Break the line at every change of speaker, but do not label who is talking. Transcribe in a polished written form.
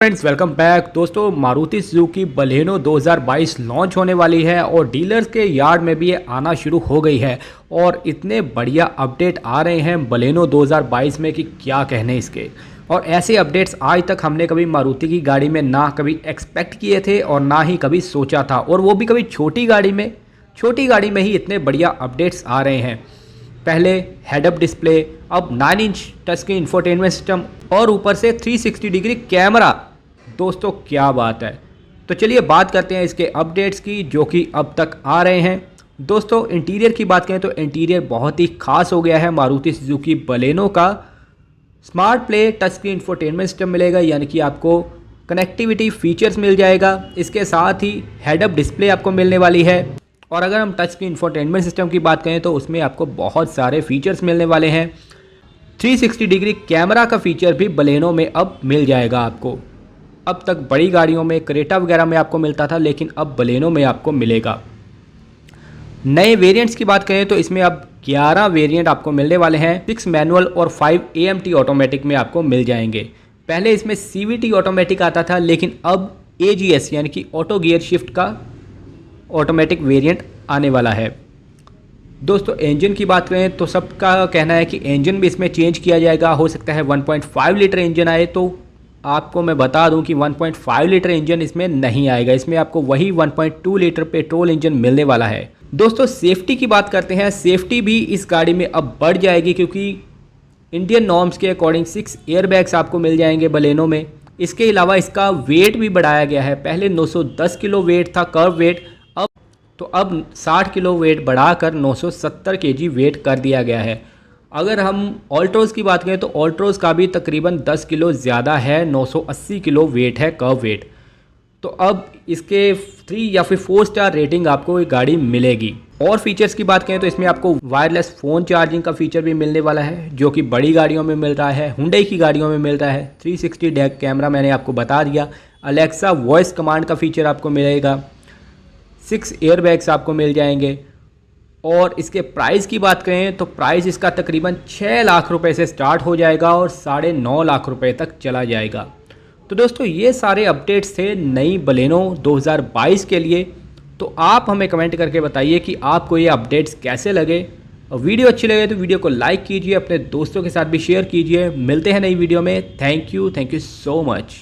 Friends welcome back. दोस्तों Maruti Suzuki Baleno 2022 launch होने वाली है और डीलर्स के यार्ड में भी ये आना शुरू हो गई है और इतने बढ़िया अपडेट आ रहे हैं बलेनो 2022 में कि क्या कहने इसके। और ऐसे अपडेट्स आज तक हमने कभी मारुति की गाड़ी में ना कभी एक्सपेक्ट किए थे और ना ही कभी सोचा था, और वो भी कभी छोटी गाड़ी में ही इतने बढ़िया अपडेट्स आ रहे हैं। पहले हेड अप डिस्प्ले, अब 9 inch touch screen infotainment system और ऊपर से 360 डिग्री कैमरा। दोस्तों क्या बात है। तो चलिए बात करते हैं इसके अपडेट्स की जो कि अब तक आ रहे हैं। दोस्तों इंटीरियर की बात करें तो इंटीरियर बहुत ही खास हो गया है। मारुति सुजुकी बलेनो का smart play touch screen infotainment system मिलेगा, यानी कि आपको कनेक्टिविटी फीचर्स मिल जाएगा। इसके साथ ही हेड अप डिस्प्ले आपको मिलने वाली है। और अगर हम टच स्क्रीन इंफोटेनमेंट सिस्टम की बात करें तो उसमें आपको बहुत सारे फीचर्स मिलने वाले हैं। 360 डिग्री कैमरा का फीचर भी बलेनो में अब मिल जाएगा आपको। अब तक बड़ी गाड़ियों में क्रेटा वगैरह में आपको मिलता था, लेकिन अब बलेनो में आपको मिलेगा। नए वेरिएंट्स की बात करें तो इसमें अब 11 वेरिएंट आपको मिलने वाले हैं। 6 मैनुअल और 5 AMT ऑटोमेटिक में आपको मिल जाएंगे। पहले इसमें CVT ऑटोमेटिक आता था, लेकिन अब AGS यानी कि ऑटो गियर शिफ्ट का ऑटोमेटिक वेरिएंट आने वाला है। दोस्तों इंजन की बात करें तो सबका कहना है कि इंजन भी इसमें चेंज किया जाएगा। हो सकता है 1.5 लीटर इंजन आए, तो आपको मैं बता दूं कि 1.5 लीटर इंजन इसमें नहीं आएगा। इसमें आपको वही 1.2 लीटर पेट्रोल इंजन मिलने वाला है। दोस्तों सेफ्टी की बात करते हैं। सेफ्टी भी इस गाड़ी में अब बढ़ जाएगी, क्योंकि इंडियन नॉर्म्स के अकॉर्डिंग 6 एयरबैग्स आपको मिल जाएंगे बलेनो में। इसके अलावा इसका वेट भी बढ़ाया गया है। पहले 910 किलो वेट था कर्व वेट, अब 60 किलो वेट बढ़ाकर 970 kg वेट कर दिया गया है। अगर हम ऑल्ट्रोज़ की बात करें तो ऑल्ट्रोज़ का भी तकरीबन 10 किलो ज़्यादा है, 980 किलो वेट है कर्व वेट। तो अब इसके 3 या फिर 4 स्टार रेटिंग आपको ये गाड़ी मिलेगी। और फीचर्स की बात करें तो इसमें आपको वायरलेस फ़ोन चार्जिंग का फीचर भी मिलने वाला है, जो कि बड़ी गाड़ियों में मिल रहा है, हुंडई की गाड़ियों में मिल रहा है। 360 डेक कैमरा मैंने आपको बता दिया। अलेक्सा वॉइस कमांड का फीचर आपको मिलेगा। 6 एयरबैग्स आपको मिल जाएंगे। और इसके प्राइस की बात करें तो प्राइस इसका तकरीबन 6 लाख रुपए से स्टार्ट हो जाएगा और 9.5 लाख रुपए तक चला जाएगा। तो दोस्तों ये सारे अपडेट्स थे नई बलेनो 2022 के लिए। तो आप हमें कमेंट करके बताइए कि आपको ये अपडेट्स कैसे लगे। और वीडियो अच्छी लगे तो वीडियो को लाइक कीजिए, अपने दोस्तों के साथ भी शेयर कीजिए। मिलते हैं नई वीडियो में। Thank you so much.